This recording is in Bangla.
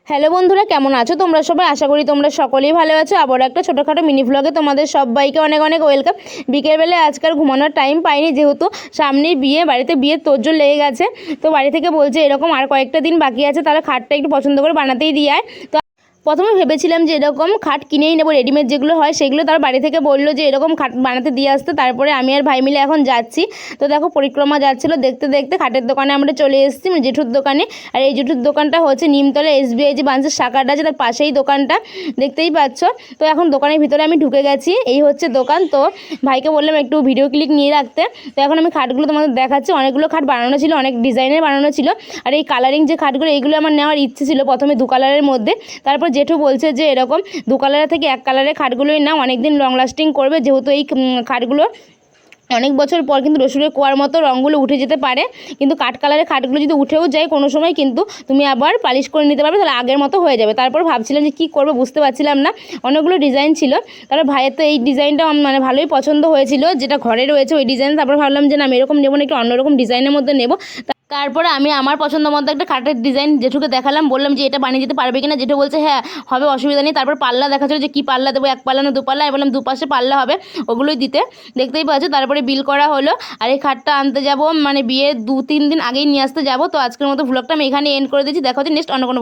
হ্যালো বন্ধুরা, কেমন আছো তোমরা সবাই? আশা করি তোমরা সকলেই ভালো আছো। আবার একটা ছোটোখাটো মিনি ভ্লগে তোমাদের সবাইকে অনেক অনেক ওয়েলকাম। বিকেলবেলায় আজকাল ঘুমানোর টাইম পাইনি, যেহেতু সামনেই বাড়িতে বিয়ের তোড়জোড় লেগে গেছে। তো বাড়ি থেকে বলছে এরকম আর কয়েকটা দিন বাকি আছে, তাহলে খাটটা একটু পছন্দ করে বানাতেই দিয়ে আয়। তো প্রথমে ভেবেছিলাম যে এরকম খাট কিনেই নেবো, রেডিমেড যেগুলো হয় সেগুলো। তার বাড়ি থেকে বললো যে এরকম খাট বানাতে দিয়ে আসতে। তারপরে আমি আর ভাই মিলে এখন যাচ্ছি। তো দেখো, পরিক্রমা যাচ্ছিলো, দেখতে দেখতে খাটের দোকানে আমরা চলে এসেছি, মানে জেঠুর দোকানে। আর এই জেঠুর দোকানটা হচ্ছে নিমতলা SBI যে ব্রাঞ্চের শাখাটা আছে তার পাশেই দোকানটা, দেখতেই পাচ্ছ। তো এখন দোকানের ভিতরে আমি ঢুকে গেছি, এই হচ্ছে দোকান। তো ভাইকে বললাম একটু ভিডিও ক্লিক নিয়ে রাখতে। তো এখন আমি খাটগুলো তোমাদের দেখাচ্ছি। অনেকগুলো খাট বানানো ছিল, অনেক ডিজাইনের বানানো ছিল। আর এই কালারিং যে খাটগুলো, এইগুলো আমার নেওয়ার ইচ্ছে ছিল প্রথমে 2 কালারের মধ্যে। তারপর জেঠু বলছে যে এরকম 2 কালারের থেকে 1 কালারের খাটগুলোই নাও, অনেক দিন লং লাস্টিং করবে, যেহেতু এই খাটগুলো অনেক বছর পর কিন্তু রসুনের কোয়ার মতো রঙগুলো উঠে যেতে পারে। কিন্তু কাঠ কালারের খাটগুলো যদি উঠেও যায় কোনো সময়, কিন্তু তুমি আবার পালিশ করে নিতে পারবে, তাহলে আগের মতো হয়ে যাবে। তারপর ভাবছিলাম যে কী করবো, বুঝতে পারছিলাম না। অনেকগুলো ডিজাইন ছিল। তারপর ভাইয়ের তো এই ডিজাইনটা মানে ভালোই পছন্দ হয়েছিল, যেটা ঘরে রয়েছে ওই ডিজাইন। তারপর ভাবলাম যে না, আমি এরকম নেবো না, একটু অন্যরকম ডিজাইনের মধ্যে নেবো। তারপরে আমি আমার পছন্দ মতো একটা খাটের ডিজাইন জেঠুকে দেখালাম, বললাম যে এটা বানিয়ে দিতে পারবে কিনা। জেঠু বলছে হ্যাঁ হবে, অসুবিধা নেই। তারপর পাল্লা দেখাচ্ছিল যে কী পাল্লা দেবো, 1 পাল্লা না 2 পাল্লা। আমি বললাম 2 পাশে পাল্লা হবে, ওগুলোই দিতে। দেখতেই পাচ্ছ। তারপরে বিল করা হলো। আর এই খাটটা আনতে যাব, মানে বিয়ের 2-3 দিন আগেই নিয়ে আসতে যাব। তো আজকের মতো ভ্লগটা আমি এখানে এন্ড করে দিচ্ছি। দেখা হচ্ছে নেক্সট অন্য কোনো